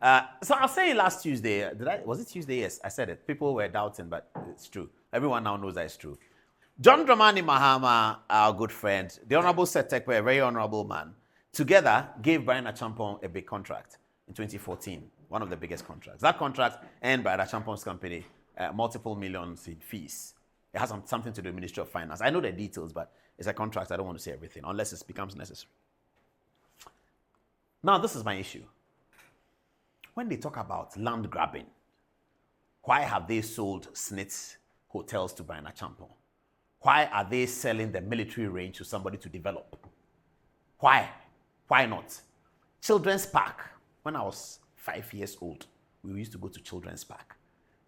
So I was saying last Tuesday, was it Tuesday? Yes, I said it. People were doubting, but it's true. Everyone now knows that it's true. John Dramani Mahama, our good friend, the Honorable Seth Tekper, a very honorable man, together gave Bryn Acheampong a big contract in 2014, one of the biggest contracts. That contract earned Bryn Acheampong's company multiple millions in fees. It has something to do with the Ministry of Finance. I know the details, but it's a contract. I don't want to say everything unless it becomes necessary. Now, this is my issue. When they talk about land grabbing, why have they sold Snitz hotels to Bryn Acheampong? Why are they selling the military range to somebody to develop? Why? Why not? Children's Park. When I was 5 years old, we used to go to Children's Park.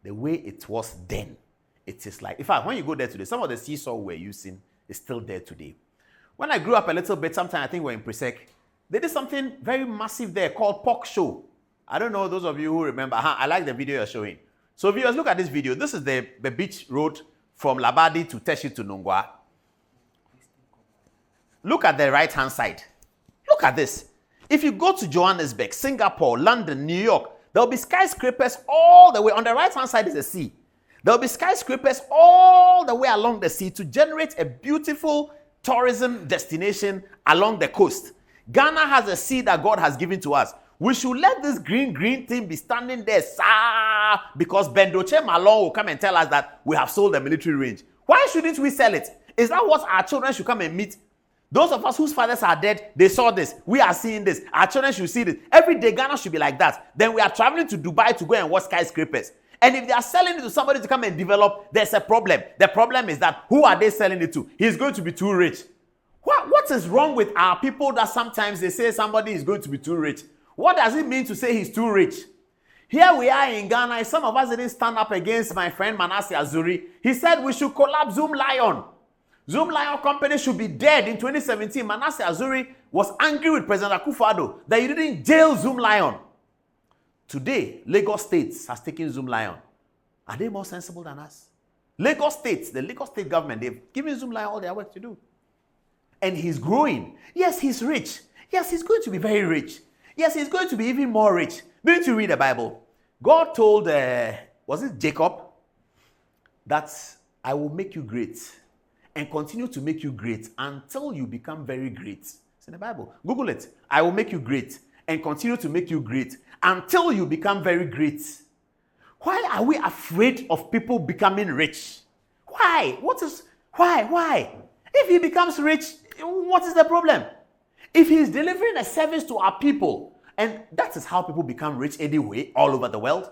The way it was then, it is like, in fact, when you go there today, some of the seesaw we're using is still there today. When I grew up a little bit, sometime I think we're in Presec, they did something very massive there called Pork Show. I don't know those of you who remember. I like the video you're showing. So viewers, look at this video. This is the beach road from Labadi to Teshi to Nungwa. Look at the right-hand side. Look at this. If you go to Johannesburg, Singapore, London, New York, there'll be skyscrapers all the way. On the right-hand side is the sea. There'll be skyscrapers all the way along the sea to generate a beautiful tourism destination along the coast. Ghana has a sea that God has given to us. We should let this green thing be standing there, because Bendoche Malone will come and tell us that we have sold the military range. Why shouldn't we sell it? Is that what our children should come and meet? Those of us whose fathers are dead, they saw this. We are seeing this. Our children should see this. Every day, Ghana should be like that. Then we are traveling to Dubai to go and watch skyscrapers. And if they are selling it to somebody to come and develop, there's a problem. The problem is that who are they selling it to? He's going to be too rich. What is wrong with our people that sometimes they say somebody is going to be too rich? What does it mean to say he's too rich? Here we are in Ghana. Some of us didn't stand up against my friend Manasseh Azuri. He said we should collapse Zoom Lion. Zoom Lion company should be dead in 2017. Manasseh Azuri was angry with President Akufo-Addo that he didn't jail Zoom Lion. Today, Lagos State has taken Zoom Lion. Are they more sensible than us? Lagos State, the Lagos State government, they've given Zoom Lion all their work to do. And he's growing. Yes, he's rich. Yes, he's going to be very rich. Yes, he's going to be even more rich. Didn't you read the Bible? God told, was it Jacob? That I will make you great and continue to make you great until you become very great. It's in the Bible. Google it. I will make you great and continue to make you great until you become very great. Why are we afraid of people becoming rich? Why? Why? If he becomes rich, what is the problem? If he's delivering a service to our people, and that is how people become rich anyway, all over the world,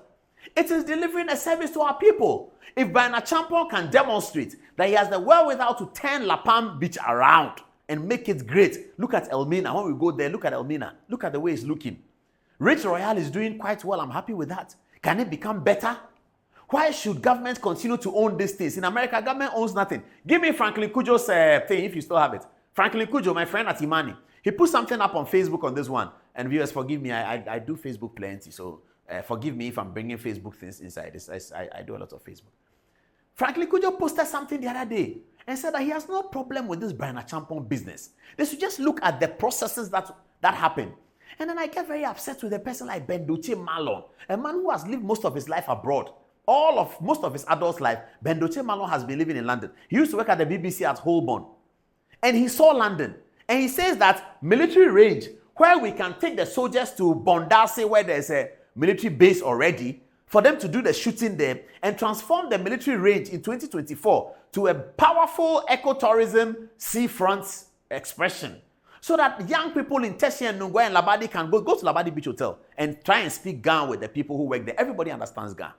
it is delivering a service to our people. If Bryn Acheampong can demonstrate that he has the wherewithal to turn La Palm Beach around and make it great, look at Elmina. When we go there, look at Elmina. Look at the way it's looking. Rich Royale is doing quite well. I'm happy with that. Can it become better? Why should government continue to own these things? In America, government owns nothing. Give me Franklin Kujo's thing if you still have it. Franklin Kujo, my friend at Imani, he put something up on Facebook on this one. And viewers, forgive me, I do Facebook plenty, so forgive me if I'm bringing Facebook things inside this. I do a lot of Facebook. Franklin Kujo posted something the other day and said that he has no problem with this Bryn Acheampong business. They should just look at the processes that happen. And then I get very upset with a person like Bendoche Malone, a man who has lived most of his life abroad. Most of his adult life, Bendoche Malone has been living in London. He used to work at the BBC at Holborn. And he saw London. And he says that military range, where we can take the soldiers to Bondasi, where there's a military base already, for them to do the shooting there, and transform the military range in 2024 to a powerful ecotourism seafront expression. So that young people in Teshi and Nungwa and Labadi can go to Labadi Beach Hotel and try and speak Ga with the people who work there. Everybody understands Ga.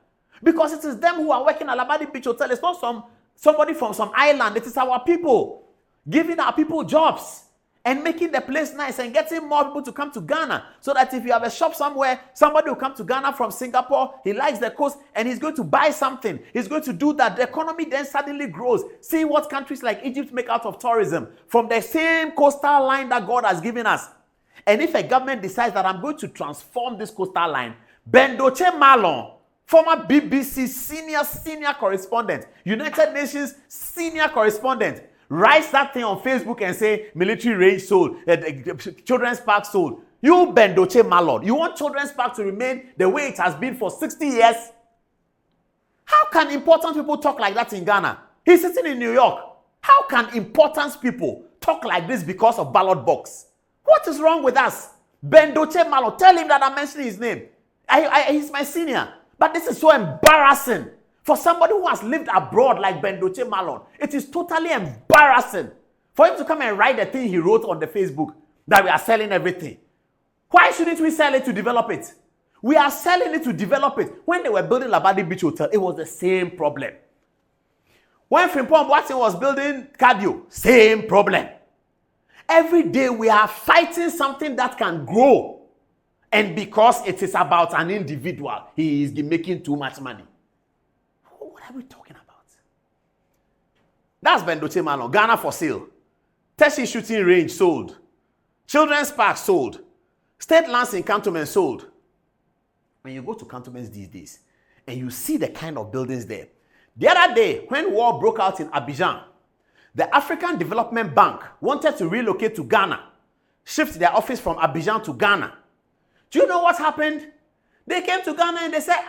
Because it is them who are working at Labadi Beach Hotel. It's not somebody from some island. It is our people. Giving our people jobs and making the place nice and getting more people to come to Ghana. So that if you have a shop somewhere, somebody will come to Ghana from Singapore, he likes the coast, and he's going to buy something. He's going to do that. The economy then suddenly grows. See what countries like Egypt make out of tourism from the same coastal line that God has given us. And if a government decides that I'm going to transform this coastal line, Bendoche Malone, former BBC senior correspondent, United Nations senior correspondent, writes that thing on Facebook and say military range sold, children's park sold. You Ben Acheampong, you want Children's Park to remain the way it has been for 60 years? How can important people talk like that in Ghana? He's sitting in New York. How can important people talk like this because of ballot box? What is wrong with us? Ben Acheampong, tell him that I'm mentioning his name. He's my senior. But this is so embarrassing. For somebody who has lived abroad like Ben Acheampong, it is totally embarrassing for him to come and write the thing he wrote on the Facebook that we are selling everything. Why shouldn't we sell it to develop it? We are selling it to develop it. When they were building Labadi Beach Hotel, it was the same problem. When Frimpong Boateng was building Cardio, same problem. Every day we are fighting something that can grow. And because it is about an individual, he is making too much money. What are we talking about? That's Ben Acheampong. Ghana for sale. Teshi shooting range sold. Children's Park sold. State lands in cantonment sold. When you go to cantonments these days, and you see the kind of buildings there. The other day, when war broke out in Abidjan, the African Development Bank wanted to relocate to Ghana, shift their office from Abidjan to Ghana. Do you know what happened? They came to Ghana and they said,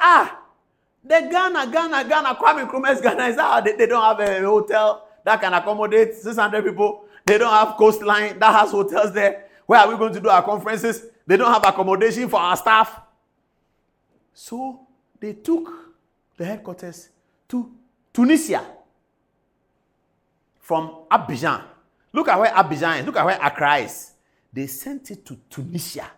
the Ghana, Kwame Nkrumah's Ghana, is that they don't have a hotel that can accommodate 600 people. They don't have coastline that has hotels there. Where are we going to do our conferences? They don't have accommodation for our staff. So they took the headquarters to Tunisia from Abidjan. Look at where Abidjan is. Look at where Accra is. They sent it to Tunisia,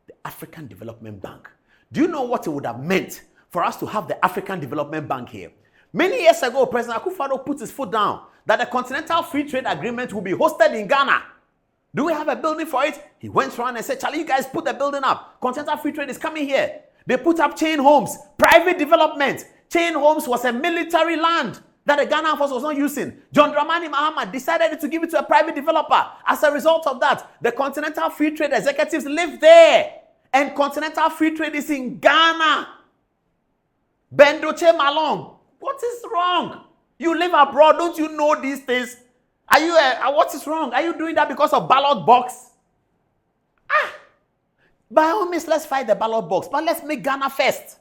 the African Development Bank. Do you know what it would have meant for us to have the African Development Bank here? Many years ago, President Akufo-Addo put his foot down that the Continental Free Trade Agreement will be hosted in Ghana. Do we have a building for it? He went around and said, Charlie, you guys put the building up. Continental Free Trade is coming here. They put up chain homes, private development. Chain homes was a military land that the Ghana Force was not using. John Dramani Mahama decided to give it to a private developer. As a result of that, the Continental Free Trade executives live there. And Continental Free Trade is in Ghana. Ben Acheampong, what is wrong? You live abroad, don't you know these things? Are you, what is wrong? Are you doing that because of ballot box? By all means, let's fight the ballot box, but let's make Ghana first.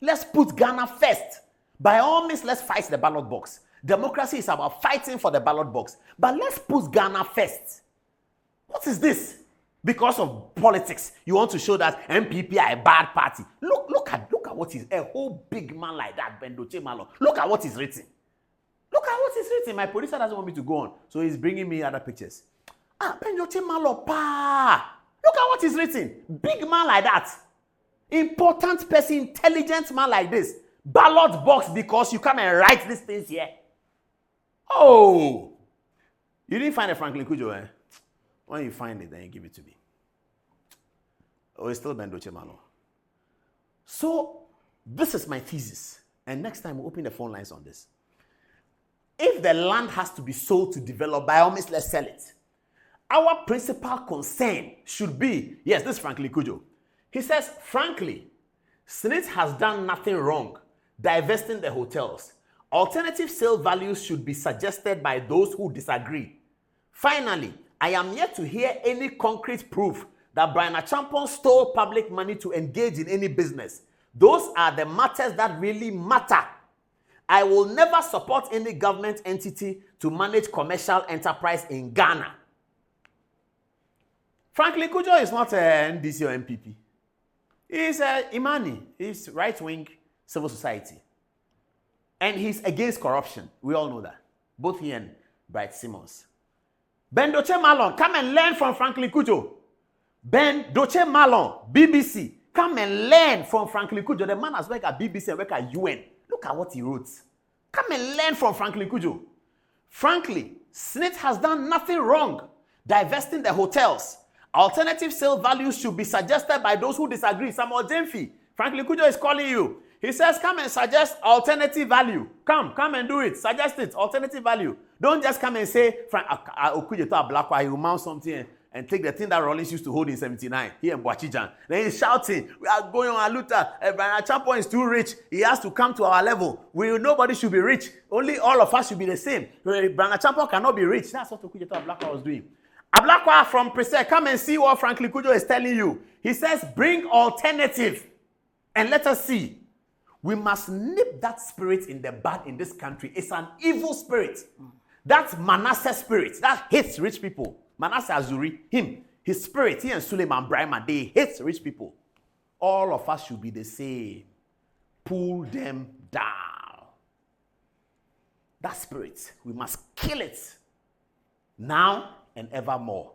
Let's put Ghana first. By all means, let's fight the ballot box. Democracy is about fighting for the ballot box, but let's put Ghana first. What is this? Because of politics, you want to show that MPP are a bad party. Look at what is a whole big man like that, Ben Acheampong. Look at what is written. Look at what is written. My producer doesn't want me to go on, so he's bringing me other pictures. Ben Acheampong, pa. Look at what is written. Big man like that. Important person, intelligent man like this. Ballot box because you come and write these things here. Oh. You didn't find a Franklin Kujo, eh? When you find it, then you give it to me. Oh, it's still Ben Acheampong. So, this is my thesis. And next time we'll open the phone lines on this. If the land has to be sold to develop, by all means, let's sell it. Our principal concern should be, yes, this is Franklin Kujo. He says, frankly, Smith has done nothing wrong divesting the hotels. Alternative sale values should be suggested by those who disagree. Finally, I am yet to hear any concrete proof that Bryn Acheampong stole public money to engage in any business. Those are the matters that really matter. I will never support any government entity to manage commercial enterprise in Ghana. Franklin Kujo is not an NDC or MPP. He's Imani. He's right-wing civil society. And he's against corruption. We all know that. Both he and Bright Simmons. Ben Acheampong, come and learn from Franklin Kujo. Ben Acheampong, BBC, come and learn from Franklin Kujo. The man has worked at BBC and worked at UN. Look at what he wrote. Come and learn from Franklin Kujo. Frankly, Smith has done nothing wrong divesting the hotels. Alternative sale values should be suggested by those who disagree. Samuel Jemfi, Franklin Kujo is calling you. He says, come and suggest alternative value. Come and do it. Suggest it. Alternative value. Don't just come and say, Okujo to a black one, he will mount something and take the thing that Rollins used to hold in 79, here in Boachijan. Then he's shouting, we are going on Aluta. Bryn Acheampong is too rich. He has to come to our level. Nobody should be rich. Only all of us should be the same. Bryn Acheampong cannot be rich. That's what Okujo to a black one was doing. Ablakwa from Prese, come and see what Franklin Kujo is telling you. He says, bring alternative and let us see. We must nip that spirit in the bud in this country. It's an evil spirit. That Manasseh spirit that hates rich people. Manasseh Azuri, his spirit, he and Suleiman Brahma, they hate rich people. All of us should be the same. Pull them down. That spirit, we must kill it now and evermore,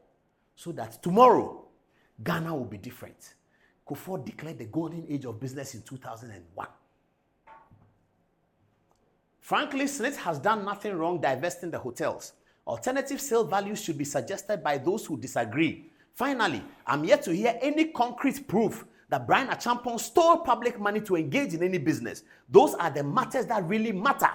so that tomorrow Ghana will be different. Kufuor declared the golden age of business in 2001. Frankly, Smith has done nothing wrong divesting the hotels. Alternative sale values should be suggested by those who disagree. Finally, I'm yet to hear any concrete proof that Bryn Acheampong stole public money to engage in any business. Those are the matters that really matter.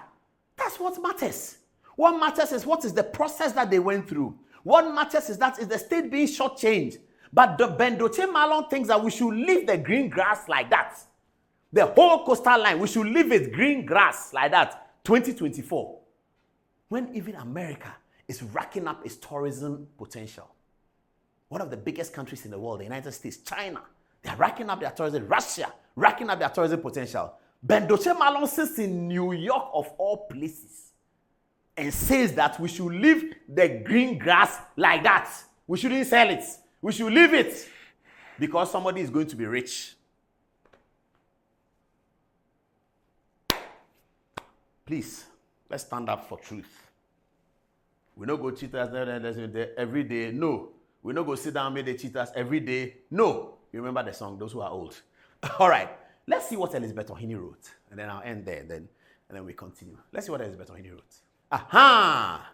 That's what matters. What matters is what is the process that they went through. What matters is that is the state being shortchanged. But the Bendoche Malon thinks that we should leave the green grass like that. The whole coastal line, we should leave it green grass like that. 2024, when even America is racking up its tourism potential. One of the biggest countries in the world, the United States, China, they're racking up their tourism. Russia, racking up their tourism potential. Bendoche Malon sits in New York of all places and says that we should leave the green grass like that. We shouldn't sell it. We should leave it because somebody is going to be rich. Please, let's stand up for truth. We don't go cheat us every day. No. We don't go sit down and make the cheat us every day. No. You remember the song, those who are old. All right. Let's see what Elizabeth Ohini wrote. And then I'll end there. And then we continue. Let's see what Elizabeth Ohini wrote. Aha!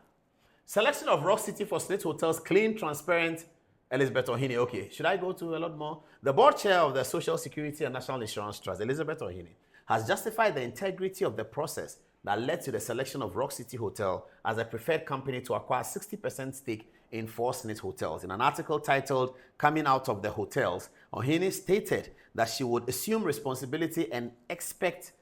Selection of Rock City for Slate Hotels, clean, transparent. Elizabeth Ohini. Okay. Should I go to a lot more? The board chair of the Social Security and National Insurance Trust, Elizabeth Ohini, has justified the integrity of the process that led to the selection of Rock City Hotel as a preferred company to acquire 60% stake in 4 Smith hotels. In an article titled Coming Out of the Hotels, Ohini stated that she would assume responsibility and expect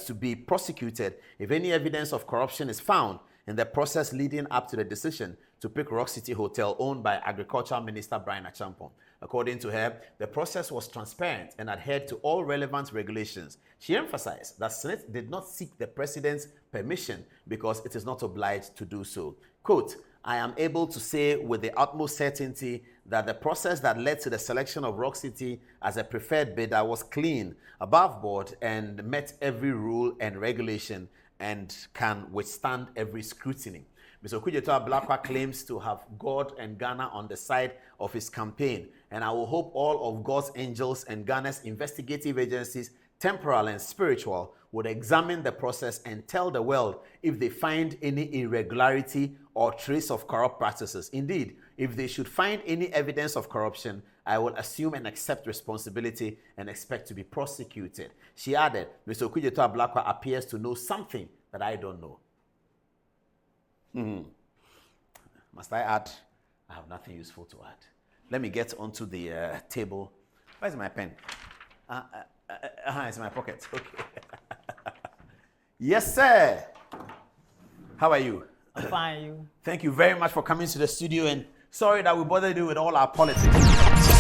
to be prosecuted if any evidence of corruption is found in the process leading up to the decision to pick Rock City Hotel owned by Agriculture Minister Bryn Acheampong. According to her, the process was transparent and adhered to all relevant regulations. She emphasized that Smith did not seek the president's permission because it is not obliged to do so. Quote, I am able to say with the utmost certainty that the process that led to the selection of Rock City as a preferred bidder was clean, above board, and met every rule and regulation and can withstand every scrutiny. Mr. Kujeto Ablakwa claims to have God and Ghana on the side of his campaign, and I will hope all of God's angels and Ghana's investigative agencies, temporal and spiritual, would examine the process and tell the world if they find any irregularity or trace of corrupt practices. Indeed, if they should find any evidence of corruption, I will assume and accept responsibility and expect to be prosecuted. She added, Mr. Kujeto Ablakwa appears to know something that I don't know. Must I add? I have nothing useful to add. Let me get onto the table. Where's my pen? It's in my pocket. Okay. Yes, sir. How are you? I'm fine, you. Thank you very much for coming to the studio, and sorry that we bothered you with all our politics.